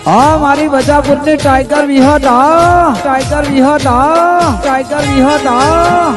હા મારી બજાપુરની ટાઈગર વિહત હા ટાઈગર વિહત હા ટાઈગર વિહત હા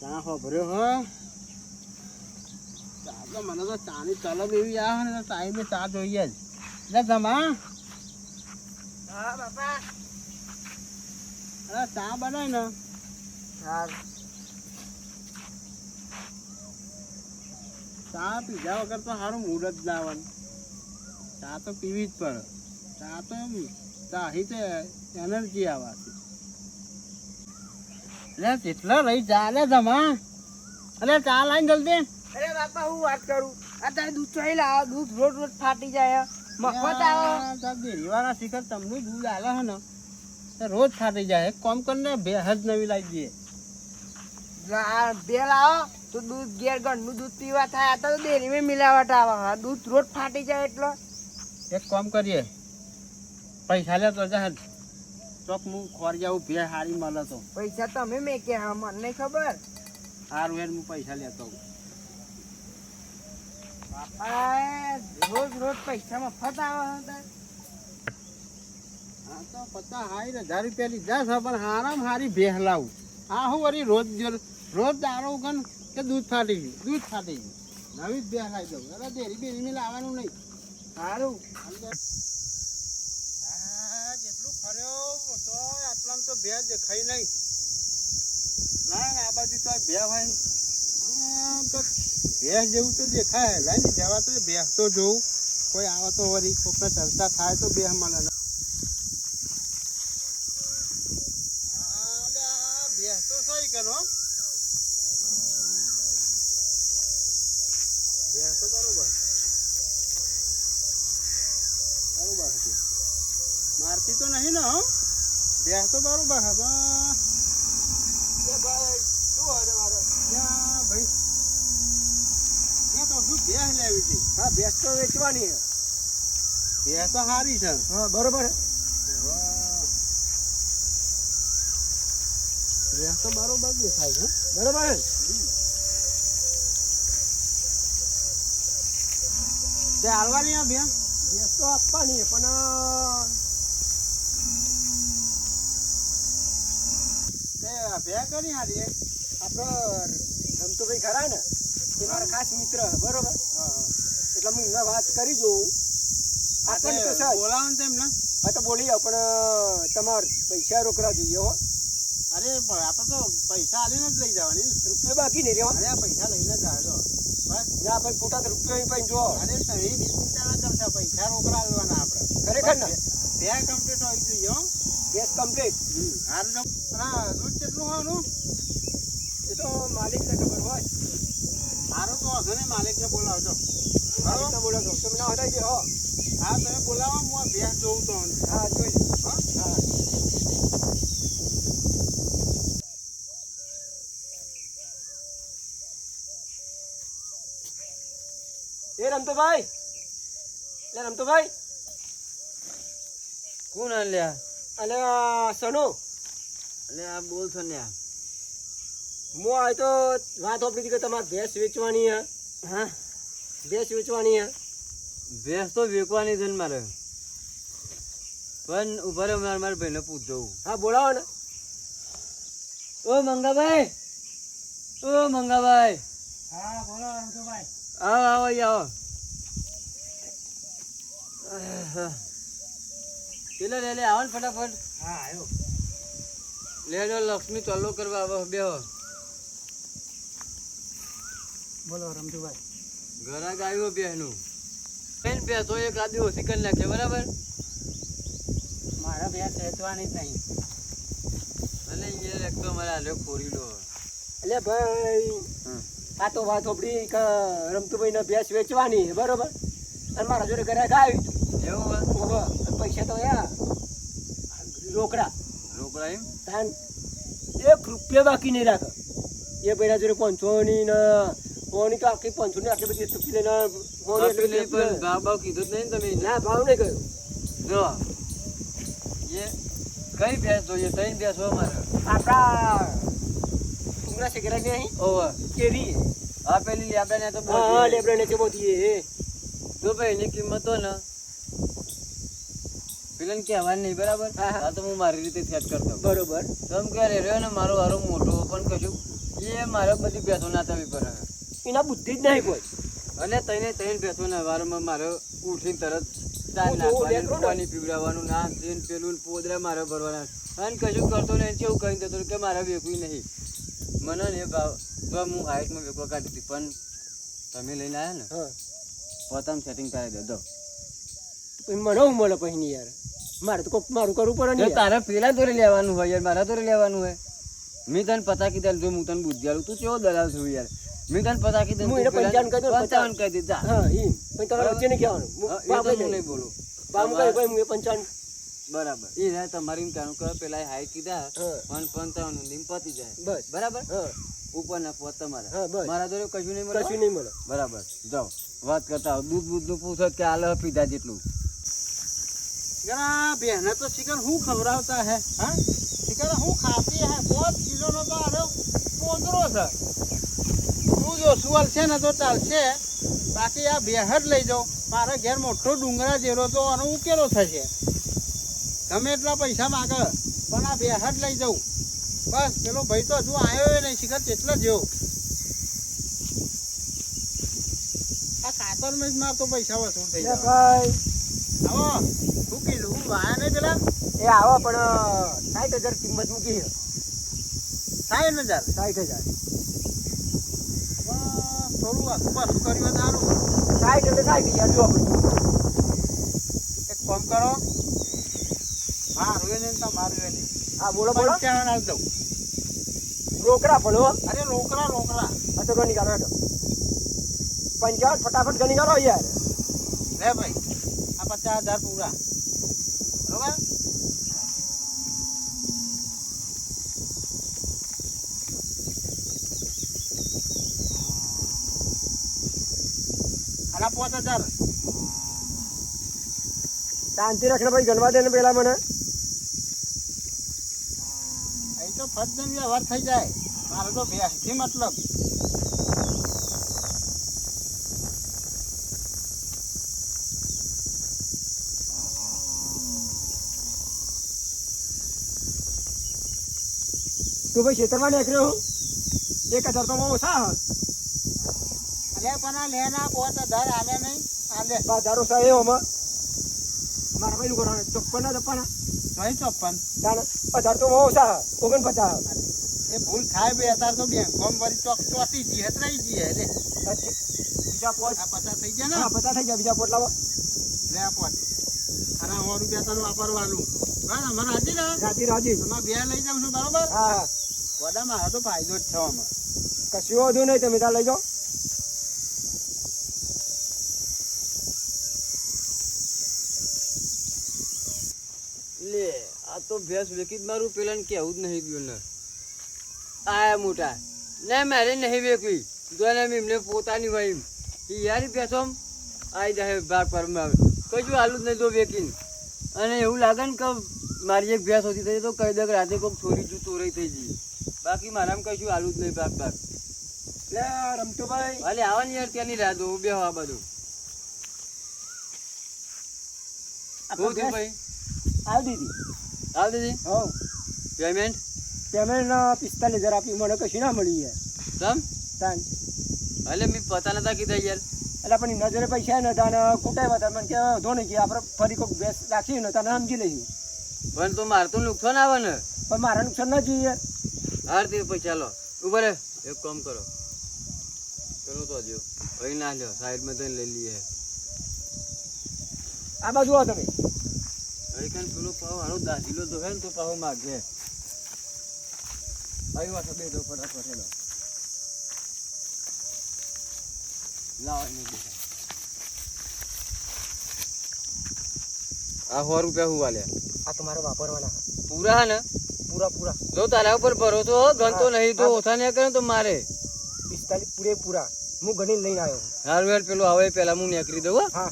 ચા ખબર્યો હો ચા તો મને તો ચાની તલબ એવી આવે ને ટાઈમે ચા જોઈએ જ લે જમા હા બાપા અરે ચા બનાય ને હા ચા પીધા વગર તો સારું મૂડ જ ના આવે ચા તો પીવી જ પડે ચા તો એમ ચાહી તે એનર્જી આવવાથી લે કેટલા રહી ચા લે જમા અરે ચા લાઈને જલ્દી અરે બાપા હું વાત કરું અત્યારે દૂધ ચોઈ લાવો દૂધ રોજ રોજ ફાટી જાય મફત આવો ડેરીવાળા શિખર તમને દૂધ આલે છે ને તો રોજ ફાટી જાય એક કામ કરીને ભેંસ નવી લાવી દઈએ બે લાવો તો દૂધ ઘેર ઘરનું દૂધ પીવા થાય આ તો ડેરીમાં મિલાવટ આવે દૂધ રોજ ફાટી જાય એટલે એક કામ કરીએ પૈસા લે તો જા ચોક હું ખોર જાઉં ભેંસ હારી મળે તો પૈસા તમે મેં કે હા મને નહીં ખબર સારું હેર હું પૈસા લેતો હોઉં બાપા રોજ રોજ પૈસા મફત આવે હતા હા તો 50,000 રૂપિયા લીધા છે પણ હારામ હારી ભેંસ લાવું હા હું વળી રોજ દારો ગણ કે દૂધ ફાટી ગયું નવી જ ભેંસ લાવી દઉં અરે ડેરી બેરી લાવવાનું નહીં સારું જેટલું ફર્યો તો આટલામાં તો ભેંસ દેખાય નહીં ના આ બાજુ તો ભેંસ હોય તો ભેંસ જેવું તો દેખાય લાઈ ને જવા તો ભેંસ તો જોઉં કોઈ આવે તો વળી કોકને ચર્ચા થાય તો ભેંસ મળે ને ભેંસ તો સહી કરો ભેંસ તો બરોબર હતી મારતી તો નહીં ને હો ભેંસ તો બરોબર હે ભાઈ તો શું ભેંસ લેવી હતી હા ભેંસ તો વેચવાની ભેંસ તો સારી છે હા બરોબર ભેંસ તો બરોબર દેખાય છે બરોબર તે હાલવાની આ ભેંસ ભેંસ તો આપવાની પણ તે ભેંસ કરી હારી આપણો રમતુભાઈ ખરા ને એ મારા ખાસ મિત્ર બરોબર એટલે હું એમને વાત કરી જોઉં આપણને તો સર બોલાવો ને તેમને હા તો બોલી જાઓ પણ તમારે પૈસા રોકડા જોઈએ હો અરે આપણે તો પૈસા આલીને જ લઈ જવાની રૂપિયા બાકી નહીં રહેવા અરે આ પૈસા લઈને જ આવ્યો બસ ના ભાઈ ખોટા તો રૂપિયા પણ જો અરે તમે ચિંતા ના કરશો પૈસા રોકડા આલવાના આપણે ખરેખર ને બે કમ્પ્લીટ હોવી જોઈએ હો ગેસ કમ્પ્લીટ હારું તો હા દૂધ કેટલું હોવાનું એ તો માલિકને ખબર હોય સારું તો વાંધો નહીં માલિકને બોલાવજો માલિકને બોલાવજો તમે ના હતા કે હો હા તમે બોલાવો હું આ ભેંસ જોઉં તો હા જોઈ હા હા એ રમતોભાઈ લે રમતોભાઈ કોણ આલ્યા અને સનો એટલે આ બોલ છો ને હું આ તો વાત આપણી હતી કે તમારે ભેંસ વેચવાની હે હા ભેંસ વેચવાની હે ભેંસ તો વેચવાની છે ને મારે પણ ઉભા રહ્યો મારા ભાઈને પૂછ જવું હા બોલાવો ને ઓ મંગાભાઈ હા બોલો રમતોભાઈ આવો આવો અહીં આવો પેલા લે આવો ને ફટાફટ હા આવ્યો લેજો લક્ષ્મી ચોલ્લો કરવા આવો બેહો બોલો રમતુભાઈ ઘરાક આવ્યો બેહનું બેન બેસો એક આદમી ઓછી કરી નાખે બરાબર મારા ભેંસ વેચવાની જ નહીં એટલે એ એક તો મારે આલ્યો ખોરી લો એટલે ભાઈ આ તો વાત આપણી કે રમતુભાઈને ભેંસ વેચવાની છે બરોબર અને મારા જોડે ઘરે આવી એવું પૈસા તો રોકડા રોકડા એમ તાન 1 રૂપિયા બાકી નહીં રાખે એ ભાઈના જોડે 500 ની ને પોણી તો આખી 500 ની આટલી બધી ચૂકી લઈને પણ ભાવ કીધું જ નહીં ને તમે ના ભાવ નહીં કર્યો જો એ કઈ ભેંસ જોઈએ? ત્રણ ભેંસ હોય મારે. આપણા ડુંગરા શેકરાની અહીં ઓવે. કેરી આ પેલી લેબડાને તો બહુ હા છે. લેબડા ને બોતી એ જો ભાઈ એની કિંમત તો ને પેલાને કહેવાની નહીં, બરાબર? હા, હા. આ તો હું મારી રીતે સેટ કરતો. બરોબર તમ કે રહ્યો ને મારો હારો મોટો પણ કશું એ મારે બધી ભેંસો નાચવી પડે. એના બુદ્ધિ જ નહીં કોઈ. અને ત્રણ ભેંસો ને વારમાં મારે ઉઠીને તરત ચા હું નાખવાની, દેખરો ને. પાણી પીવડાવવાનું, નાક ધોઈને પેલું ને પોદરા મારે ભરવાના. અને કશું કરતો નહીં, કેવું કહી દેતો કે મારે વેકવું નહીં. મને ને એ ભાવ તો હું હાઈટમાં વેકવા કાઢી હતી, પણ તમે લઈને આવ્યા ને હા પોતાનું સેટિંગ કરાવી દે દો. પછી મને હું મળે પછી નહીં યાર, મારે તો કોક મારું કરવું પડે ને જો યાર. તારે પેલા દોરે લેવાનું હોય યાર, મારા દોરે લેવાનું હોય. મેં તને પતા કીધા, જો હું તને બુદ્ધિ આલું, તું કેવો દલાલ છું યાર. મેં તને પતા કીધા, હું એને 55 કહી દઉં, 55 કહી દીધા. હા એમ પછી તમારે વચ્ચે નહીં કહેવાનું. હા, એ તો હું નહીં બોલું. ભાવ કહે ભાઈ હું એ 55 બરાબર. એ ને તમારી એમ કહેવાનું કે પેલા હાઈ કીધા હા. 55 ની પતી જાય. બસ બરાબર. હા ઉપર ના પોત તમારા. હા, બસ. મારા દોરે કશું નહીં મળે. કશું નહીં મળે. બરાબર. જાઓ વાત કરતા આવો. દૂધ નું પૂછો કે આલે પીધા જેટલું. જરા બેહને તો ચિકન હું ખવડાવતા હે હા ચિકન હું ખાતી હે 5 કિલો નો તો આરો પોંદરો છે તું જો સુવાલ છે ને તો ચાલશે બાકી આ બેહર લઈ જાઓ મારા ઘેર મોટો ડુંગરા જેરો તો આનો ઉકેલો થશે ગમે એટલા પૈસા માગે પણ આ બેહર લઈ જાઉં બસ પેલો ભાઈ તો હજુ આવ્યો નહીં શિખર તેટલો જ જેવો આ ખાતરમાં જ મારતો પૈસા વસૂલ થઈ લે જાય ભાઈ આવો શું કીધું હું વાયા નહીં પેલા એ આવો પણ 60,000 કિંમત મૂકી છે. 60,000 60,000 થોડું આખું પાછું કર્યું તારું 60 એટલે 60 યાર જો આપણે. એક કામ કરો મારું એ નહીં તમારું એ નહીં હા બોલો બોલો 55 આલ દઉં રોકડા પણ હો. અરે લોકરા આ તો ગણી કાઢો હેઠો. 55 ફટાફટ ગણી કાઢો યાર. લે ભાઈ આ 50,000 પૂરા બરોબર આલા 5,000 શાંતિ રાખને ભાઈ ગણવા દે ને પેલા મને. અહીં તો ફરજન વ્યવહાર થઈ જાય મારે તો બેસથી મતલબ તું ભાઈ ખેતરમાં નીકળ્યો 1,000 તો બહુ ઓછા હે. અરે પણ આ લેના 5,000 આલે નહીં આલે 1000 ઓછા એ હોમાં મારા ભાઈ નું કરવાનું 54 નહીં 54 તાને 1000 તો બહુ ઓછા હે. 49 એ ભૂલ થાય બે અત્યારે તો બેંકોમ વળી ચોટી જી હતરાઈ જી હે લે બીજા પોચ આ 50 થઈ ગયા ને હા 50 થઈ ગયા બીજા પોટ લાવો. લે આ પોચ અને 100 રૂપિયા તને વાપરવાનું બરાબર અમારે હાજી ને રાજી રાજી તમારે બે લઈ જાઉં છું બરોબર હા હા વડામાં હા તો ફાયદો જ છે આમાં કશું વધુ નહીં તમે ત્યાં લઈ જાઓ. લે આ તો ભેંસ વેકી જ મારું, પેલા કેવું જ નહીં ગયું ને. આયા મોટા ને મારે નહીં વેકવી, જો ને એમને પોતાની હોય એમ યાર ભેંસો આવી જાય બાર પરમાં આવે કશું હાલું જ નહીં તો વેકીને. અને એવું લાગે ને કે મારી એક ભેંસ હોતી થઈ તો કહી દે કે રાતે કોઈક ચોરી જુ ચોરાઈ થઈ જઈ, બાકી મારામાં કશું હાલું જ નહીં. બાપ લે રમતો ભાઈ હાલે આવા ને યાર ત્યાંની રાહ દો બે આ બધું શું થયું ભાઈ? આવી દીધી. હાલ દીધી હો પેમેન્ટ પેમેન્ટ 45,000 આપી મને કશું ના મળી યાર. તમ તાન એટલે મેં પતા નતા કીધા યાર. એટલે પણ નજરે પૈસા નતા ને કુટાઈ હતા મને કે ધો નહીં કે આપણે ફરી કોઈક બેસ રાખીએ ને તને સમજી લઈશું. પણ તો મારે તો નુકસાન આવે ને. પણ મારા નુકસાન ના જોઈએ યાર. હાર તે પૈસા લો ઉભા રે એક કામ કરો ચલો તો દો ભાઈ ના લ્યો સાઈડમાં થઈને લઈ લઈએ. આ બાજુ આવો તમે. હવે કાન પેલો પાવ હારો દાદીલો તો હે ને તો પાવ માગે ભાઈ વાતો બે દો ફટાફટ હેલો લાવ નહીં દેખાય. આ 100 રૂપિયા હું વાલ્યા આ તમારે વાપરવાના પૂરા હે ને? પૂરા પૂરા જો તારા ઉપર ભરોસો હો, ગણતો નહીં તો ઓછા નહીં કરે તો મારે 45 પૂરેપૂરા હું ગણીને લઈને આવ્યો. હારું યાર પેલું આવે પેલા હું નીકળી દઉં હો. હા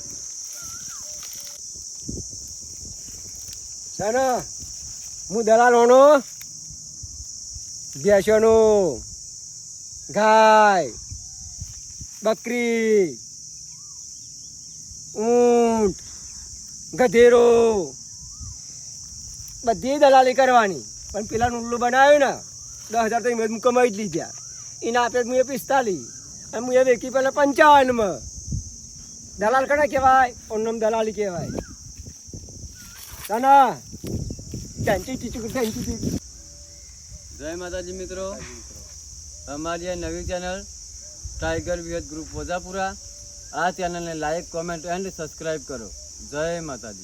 ચાલો હું દલાલ હોનો ભેંસોનો, ગાય, બકરી, ઊંટ, ગધેરો બધી દલાલી કરવાની. પણ પેલા ઉલ્લુ બનાવ્યું ને 10,000 તો મેં કમાઈ જ લીધા. એને આપે હું 45 અને હું એ વેચી પેલા 55માં. દલાલ કને કહેવાય? ઓનમ દલાલી કહેવાય. તાના જય માતાજી મિત્રો, અમારી આ નવી ચેનલ ટાઈગર વિહત ગ્રુપ વજાપુરા, આ ચેનલને લાઈક, કોમેન્ટ એન્ડ સબસ્ક્રાઈબ કરો. જય માતાજી.